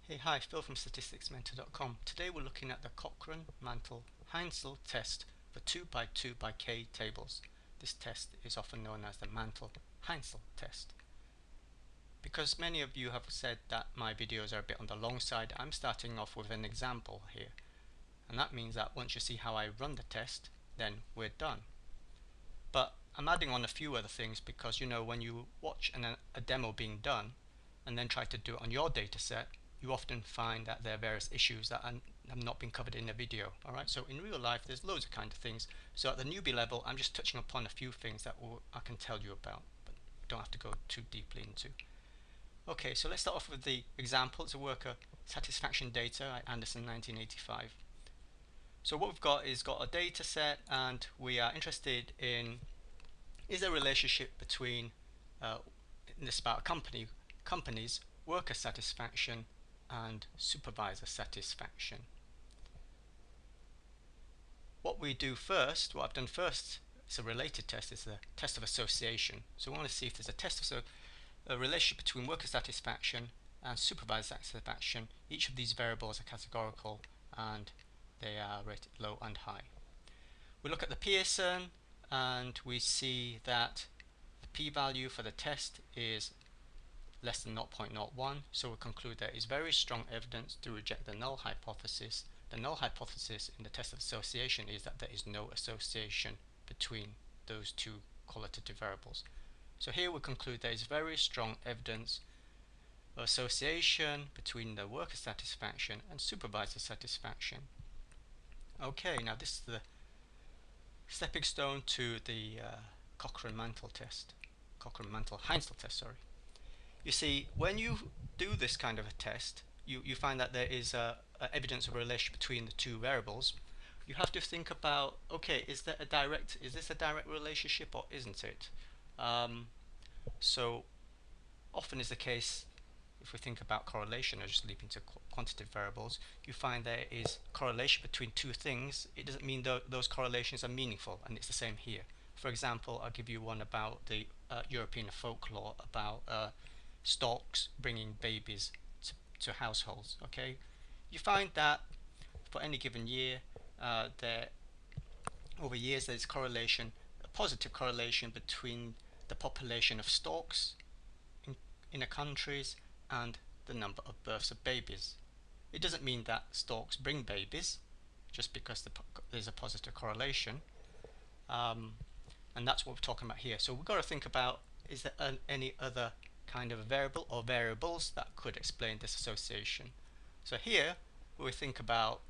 Hey, hi, Phil from statisticsmentor.com. Today we're looking at the Cochran-Mantel-Haenszel test for 2x2x tables. This test is often known as the Mantel-Haenszel test. Because many of you have said that my videos are a bit on the long side, I'm starting off with an example here. And that means that once you see how I run the test, then we're done. But I'm adding on a few other things because when you watch a demo being done and then try to do it on your data set, you often find that there are various issues that have not been covered in a video. Alright, so in real life there's loads of kind of things. So at the newbie level I'm just touching upon a few things that I can tell you about, but don't have to go too deeply into. Okay, so let's start off with the example. It's a worker satisfaction data at Andersen 1985. So what we've got is a data set, and we are interested in, is there a relationship between this about companies worker satisfaction and supervisor satisfaction. What I've done first, it's a related test, it's a test of association. So we want to see if there's a relationship between worker satisfaction and supervisor satisfaction. Each of these variables are categorical and they are rated low and high. We look at the Pearson and we see that the p-value for the test is less than 0.01, so we conclude there is very strong evidence to reject the null hypothesis. The null hypothesis in the test of association is that there is no association between those two qualitative variables. So here we conclude there is very strong evidence of association between the worker satisfaction and supervisor satisfaction. Okay, now this is the stepping stone to the Cochran-Mantel test. Cochran-Mantel-Haenszel test, sorry. You see, when you do this kind of a test, you find that there is evidence of a relation between the two variables. You have to think about, okay, is this a direct relationship or isn't it? So often is the case if we think about correlation or just leaping to quantitative variables, you find there is correlation between two things. It doesn't mean those correlations are meaningful, and it's the same here. For example, I'll give you one about the European folklore about storks bringing babies to households. Okay, you find that for any given year, over years there's correlation, a positive correlation between the population of storks in a countries and the number of births of babies. It doesn't mean that storks bring babies just because there's a positive correlation, and that's what we're talking about here. So we've got to think about, is there any other kind of a variable or variables that could explain this association. So here we think about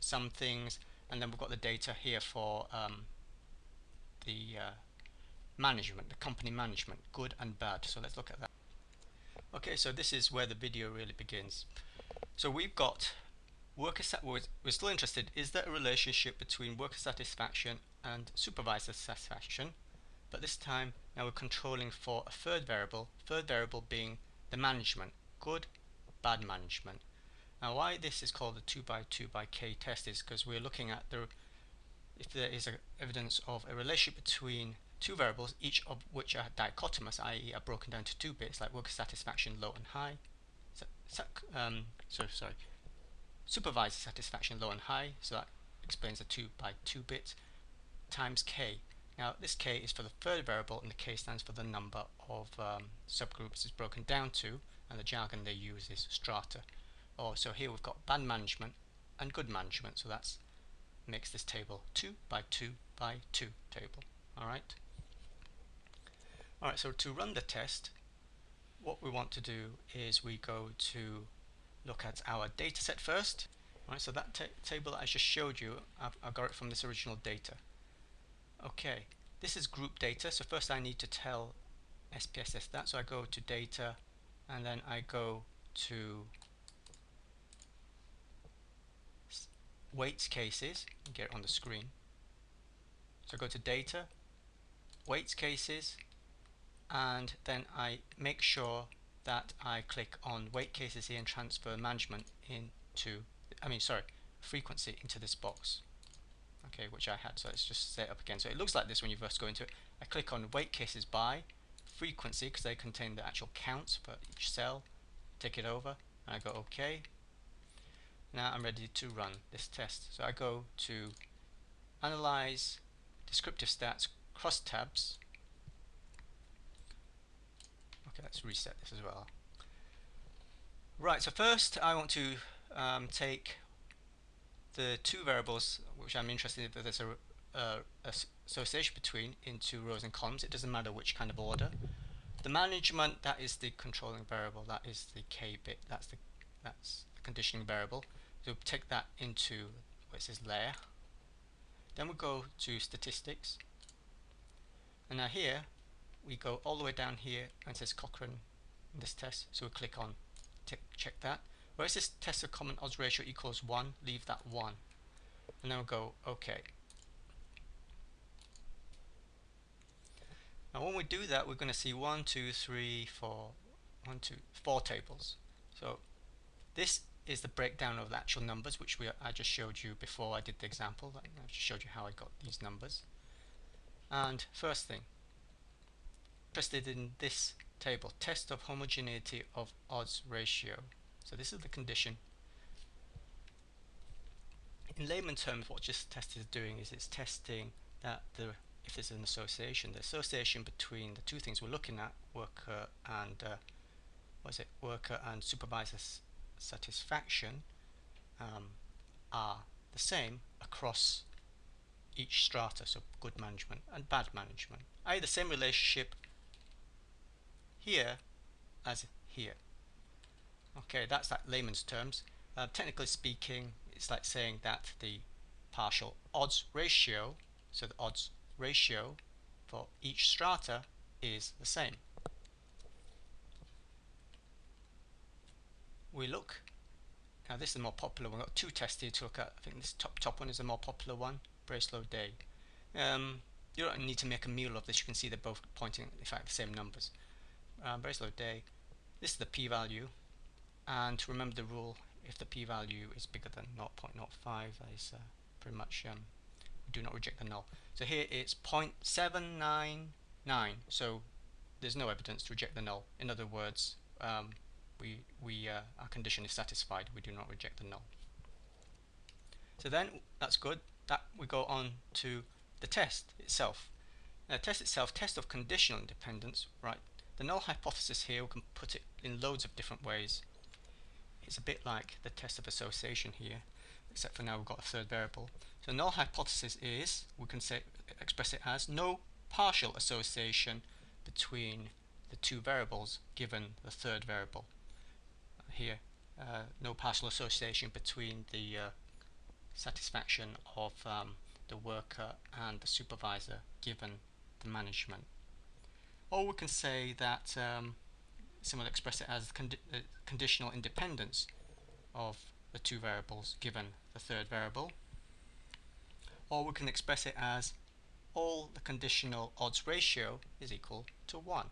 some things, and then we've got the data here for the management, the company management, good and bad. So let's look at that. Okay, so this is where the video really begins. So we've got we're still interested, is there a relationship between worker satisfaction and supervisor satisfaction? But this time now we're controlling for a third variable being the management, good, bad management. Now why this is called the 2x2x test is because we're looking at if there is evidence of a relationship between two variables, each of which are dichotomous, i.e. are broken down to two bits, like worker satisfaction low and high, supervisor satisfaction low and high, so that explains the 2x2 bits, times k. Now this k is for the third variable, and the k stands for the number of subgroups it's broken down to, and the jargon they use is strata. So here we've got bad management and good management, so that makes this table 2x2x2 table. Alright, so to run the test, what we want to do is we go to look at our data set first. Alright, so that table that I just showed you, I've got it from this original data. Okay, this is group data, so first I need to tell SPSS that, so I go to data and then I go to weights cases and get it on the screen. So I go to data, weights cases, and then I make sure that I click on weight cases here and transfer management frequency into this box. Okay, which I had, so let's just set it up again. So it looks like this when you first go into it. I click on weight cases by frequency because they contain the actual counts for each cell, take it over, and I go OK. Now I'm ready to run this test. So I go to Analyze, Descriptive Stats, Crosstabs. Okay, let's reset this as well. Right, so first I want to take the two variables which I'm interested in, that there's a association between, into rows and columns. It doesn't matter which kind of order. The management, that is the controlling variable, that is the k bit, that's the conditioning variable. So take that into what it says layer. Then we go to statistics, and now here we go all the way down here and it says Cochran in this test, so we click on check that. Where it says test of common odds ratio equals 1, leave that 1, and then we'll go OK. Now when we do that, we're going to see 1, 2, 3, 4, 1, 2, 4 tables. So this is the breakdown of the actual numbers, which I just showed you before I did the example. I just showed you how I got these numbers. And first thing, interested in this table, test of homogeneity of odds ratio. So this is the condition. In layman terms, what this test is doing is it's testing that if there's an association, the association between the two things we're looking at, worker and supervisor satisfaction, are the same across each strata, so good management and bad management, i.e. the same relationship here as here. Okay, that's that layman's terms. Technically speaking, it's like saying that the partial odds ratio, so the odds ratio for each strata is the same. We look, now this is the more popular one. We've got two tests here to look at. I think this top one is the more popular one, Bracelow Day. You don't need to make a meal of this. You can see they're both pointing, in fact, the same numbers. Bracelow Day, this is the p-value, and to remember the rule, if the p-value is bigger than 0.05, that is pretty much we do not reject the null. So here it's 0.799, so there's no evidence to reject the null. In other words, our condition is satisfied. We do not reject the null. So then that's good. That we go on to the test itself. Now, test itself, test of conditional independence. Right. The null hypothesis here, we can put it in loads of different ways. It's a bit like the test of association here, except for now we've got a third variable. So null hypothesis is, we can express it as no partial association between the two variables given the third variable. Here, no partial association between the satisfaction of the worker and the supervisor given the management. Or we can say that someone will express it as conditional independence of the two variables given the third variable. Or we can express it as all the conditional odds ratio is equal to 1.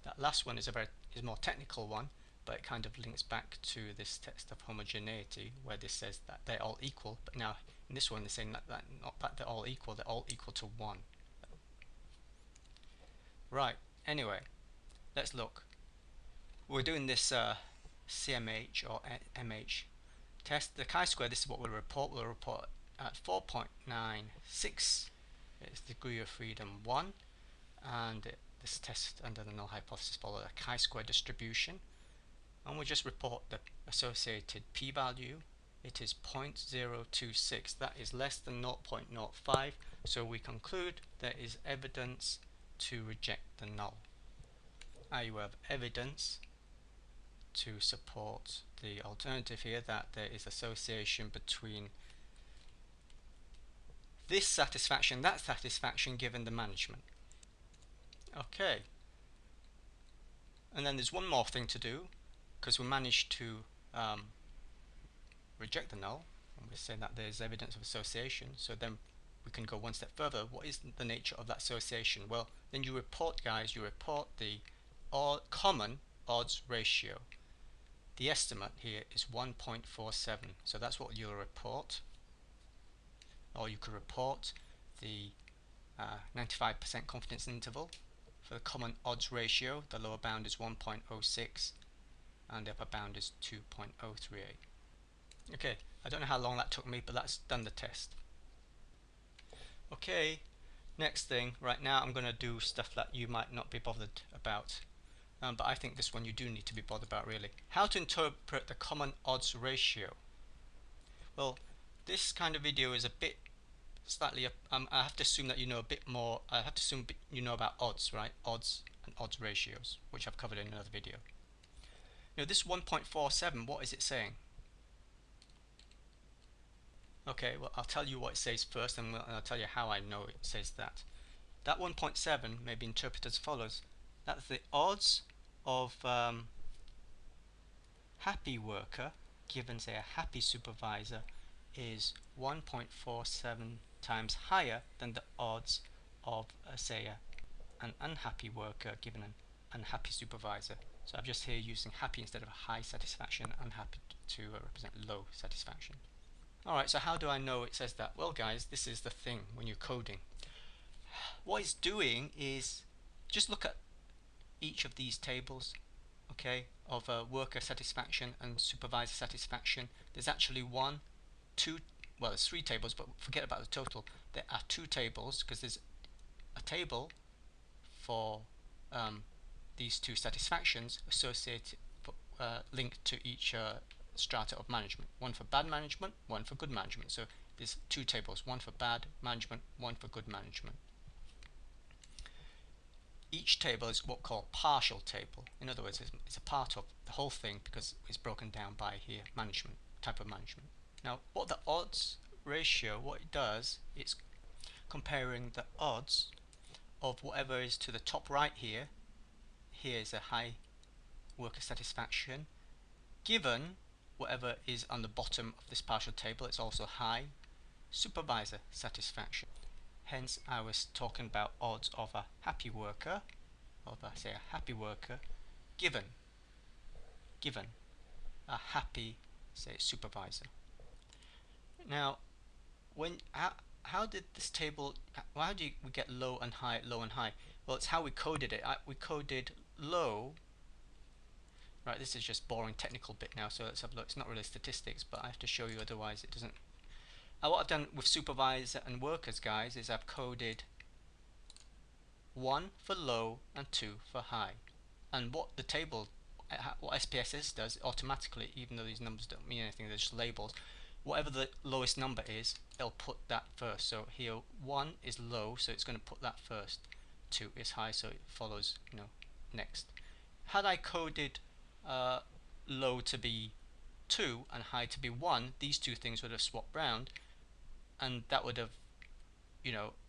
That last one is a more technical one, but it kind of links back to this test of homogeneity, where this says that they're all equal, but now in this one they're saying that not that they're all equal to 1. Right, anyway, let's look. We're doing this CMH or MH test. The chi-square, this is what we'll report. We'll report at 4.96. It's degree of freedom 1, and this test under the null hypothesis follows a chi-square distribution. And we'll just report the associated p-value. It is 0.026. That is less than 0.05. So we conclude there is evidence to reject the null. You have evidence to support the alternative here, that there is association between this satisfaction, that satisfaction given the management. Okay. And then there's one more thing to do, because we managed to reject the null, and we're saying that there's evidence of association. So then we can go one step further. What is the nature of that association? Well, then you report, guys, you report the common odds ratio. The estimate here is 1.47, so that's what you'll report. Or you could report the 95% confidence interval for the common odds ratio. The lower bound is 1.06, and the upper bound is 2.038. Okay, I don't know how long that took me, but that's done the test. Okay, next thing, right now I'm going to do stuff that you might not be bothered about, but I think this one you do need to be bothered about really. How to interpret the common odds ratio. Well, this kind of video is a bit slightly, I have to assume that you know a bit more, I have to assume you know about odds, right? Odds and odds ratios, which I've covered in another video. Now this 1.47, what is it saying? Okay, well I'll tell you what it says first, and I'll tell you how I know it says that. That 1.7 may be interpreted as follows. That's the odds of happy worker given, say, a happy supervisor is 1.47 times higher than the odds of, say, an unhappy worker given an unhappy supervisor. So I'm just here using happy instead of high satisfaction, unhappy to represent low satisfaction. Alright, so how do I know it says that? Well guys, this is the thing when you're coding. What it's doing is just look at each of these tables, okay, of worker satisfaction and supervisor satisfaction. There's actually there's three tables, but forget about the total. There are two tables because there's a table for these two satisfactions associated, linked to each strata of management. One for bad management, one for good management. So there's two tables, one for bad management, one for good management. Each table is what we call partial table. In other words, it's a part of the whole thing because it's broken down by here management, type of management. Now what the odds ratio, what it does, it's comparing the odds of whatever is to the top right here. Here is a high worker satisfaction given whatever is on the bottom of this partial table. It's also high supervisor satisfaction. Hence I was talking about odds of a happy worker, of say a happy worker given a happy, say, supervisor. Now how did this table, how do we get low and high, low and high? Well, it's how we coded it. We coded low. Right, this is just boring technical bit now, so let's have a look. It's not really statistics, but I have to show you, otherwise it doesn't. What I've done with supervisor and workers, guys, is I've coded 1 for low and 2 for high. And what the table, what SPSS does automatically, even though these numbers don't mean anything, they're just labels, whatever the lowest number is, it'll put that first. So here 1 is low, so it's going to put that first. 2 is high, so it follows, next. Had I coded low to be 2 and high to be 1, these two things would have swapped round, and that would have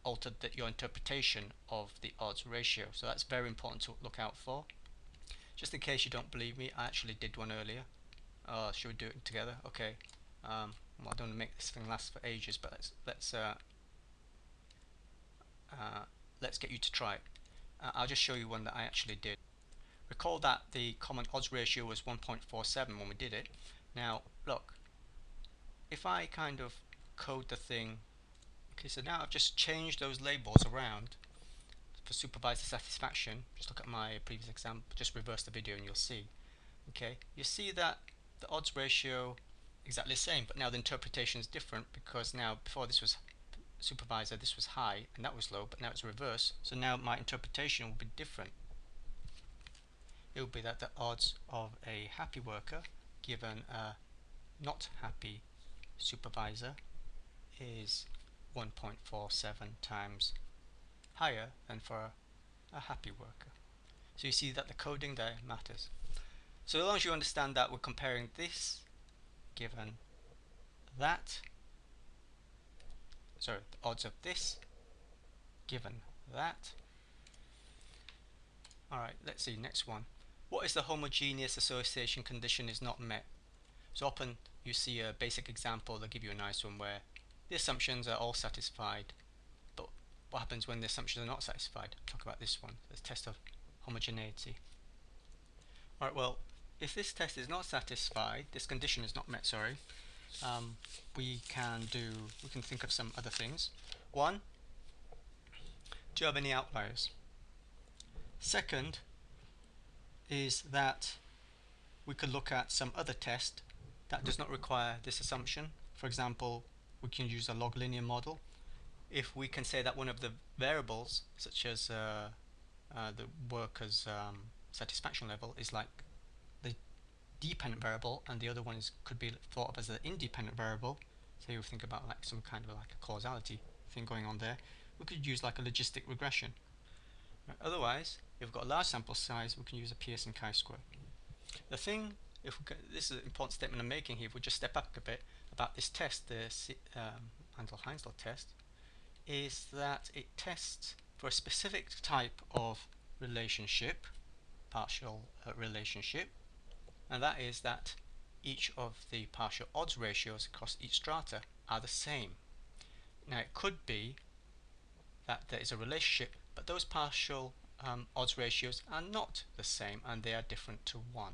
altered your interpretation of the odds ratio. So that's very important to look out for. Just in case you don't believe me, I actually did one earlier. Should we do it together? Okay. Well, I don't want to make this thing last for ages, but let's get you to try it. I'll just show you one that I actually did. Recall that the common odds ratio was 1.47 when we did it. Now look, if I kind of code the thing, okay, so now I've just changed those labels around for supervisor satisfaction. Just look at my previous example, just reverse the video and you'll see. Okay, you see that the odds ratio exactly the same, but now the interpretation is different because now before this was supervisor, this was high and that was low, but now it's reverse. So now my interpretation will be different. It will be that the odds of a happy worker given a not happy supervisor is 1.47 times higher than for a happy worker. So you see that the coding there matters. So as long as you understand that we're comparing this given that, sorry, the odds of this given that. Alright, let's see, next one. What is the homogeneous association condition is not met? So often you see a basic example, they'll give you a nice one where the assumptions are all satisfied, but what happens when the assumptions are not satisfied? Talk about this one, the test of homogeneity. Alright, well, if this test is not satisfied, this condition is not met, sorry, we can think of some other things. One, do you have any outliers? Second is that we could look at some other test that does not require this assumption. For example, we can use a log linear model. If we can say that one of the variables, such as the worker's satisfaction level, is like the dependent variable, and the other one could be thought of as an independent variable. So you think about like some kind of like a causality thing going on there. We could use like a logistic regression. Right. Otherwise, if we've got a large sample size, we can use a Pearson chi-square. The thing, this is an important statement I'm making here, if we just step back a bit about this test, the Mantel-Haenszel test, is that it tests for a specific type of relationship, partial relationship, and that is that each of the partial odds ratios across each strata are the same. Now it could be that there is a relationship, but those partial odds ratios are not the same and they are different to 1.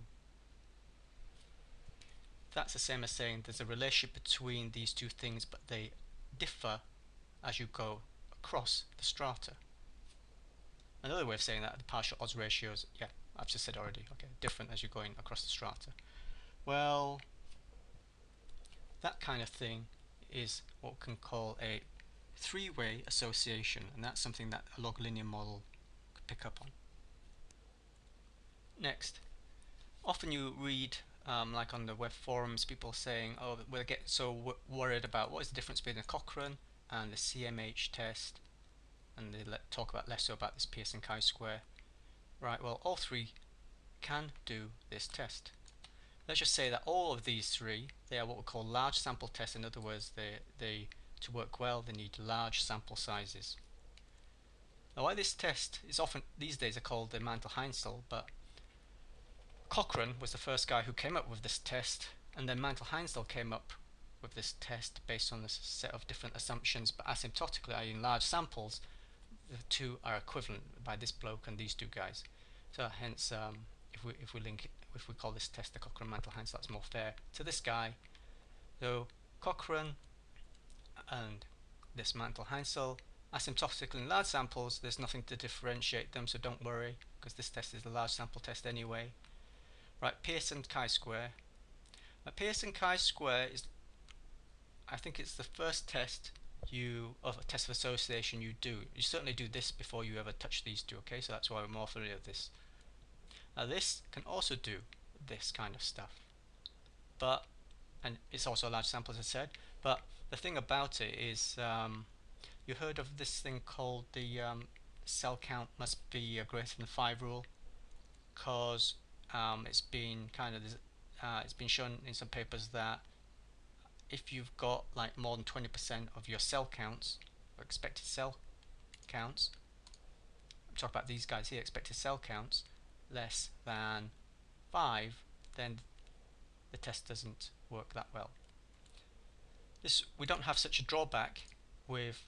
That's the same as saying there's a relationship between these two things, but they differ as you go across the strata. Another way of saying that, the partial odds ratios, yeah, I've just said already, okay, different as you're going across the strata. Well, that kind of thing is what we can call a three-way association, and that's something that a log linear model could pick up on. Next, often you read like on the web forums, people saying, oh, we'll get so worried about what is the difference between the Cochrane and the CMH test, and they talk about less so about this Pearson chi-square. Right, well, all three can do this test. Let's just say that all of these three, they are what we call large sample tests. In other words, they to work well, they need large sample sizes. Now, why this test is often these days are called the Mantel-Haenszel, but Cochrane was the first guy who came up with this test, and then Mantel-Haenszel came up with this test based on a set of different assumptions, but asymptotically, i.e. in large samples, the two are equivalent by this bloke and these two guys. So hence, if we link it, if we call this test the Cochran-Mantel-Haenszel, that's more fair to this guy. So Cochrane and this Mantel-Haenszel, asymptotically in large samples, there's nothing to differentiate them, so don't worry, because this test is a large sample test anyway. Right, Pearson chi-square. Pearson chi-square is, I think it's the first test of a test of association you do. You certainly do this before you ever touch these two, okay? So that's why we're more familiar with this. Now this can also do this kind of stuff, and it's also a large sample, as I said, but the thing about it is you heard of this thing called the cell count must be greater than 5 rule, because it's been shown in some papers that if you've got like more than 20% of your cell counts, or expected cell counts, I'm talking about these guys here, expected cell counts, less than 5, then the test doesn't work that well. We don't have such a drawback with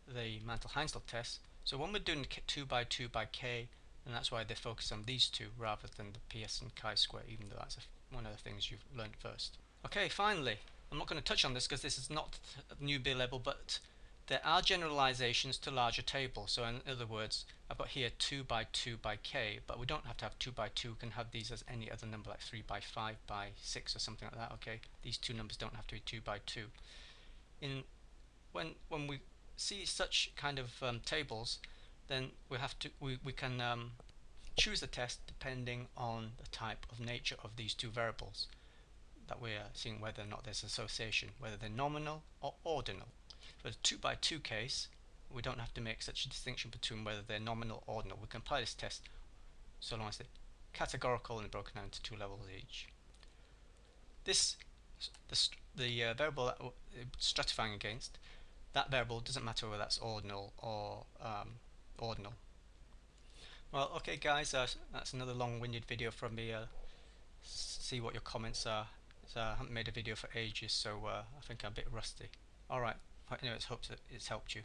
the Mantel-Haenszel test. So when we're doing 2 by 2 by k, and that's why they focus on these two rather than the Pearson chi-square, even though that's one of the things you've learned first. Okay, finally, I'm not going to touch on this because this is not Newbie level, but there are generalizations to larger tables. So in other words, I've got here 2 by 2 by k, but we don't have to have 2 by 2. We can have these as any other number, like 3 by 5 by 6 or something like that. Okay, these two numbers don't have to be 2 by 2. When we see such kind of tables, then we can choose the test depending on the type of nature of these two variables that we're seeing, whether or not there's association, whether they're nominal or ordinal. For the 2 by 2 case, we don't have to make such a distinction between whether they're nominal or ordinal. We can apply this test so long as they're categorical and broken down into 2 levels each. The variable that we're stratifying against, that variable doesn't matter whether that's ordinal or ordinal. Well, okay guys, that's another long-winded video from me. See what your comments are. So I haven't made a video for ages, so I think I'm a bit rusty. Alright, anyway, I hope it's helped you.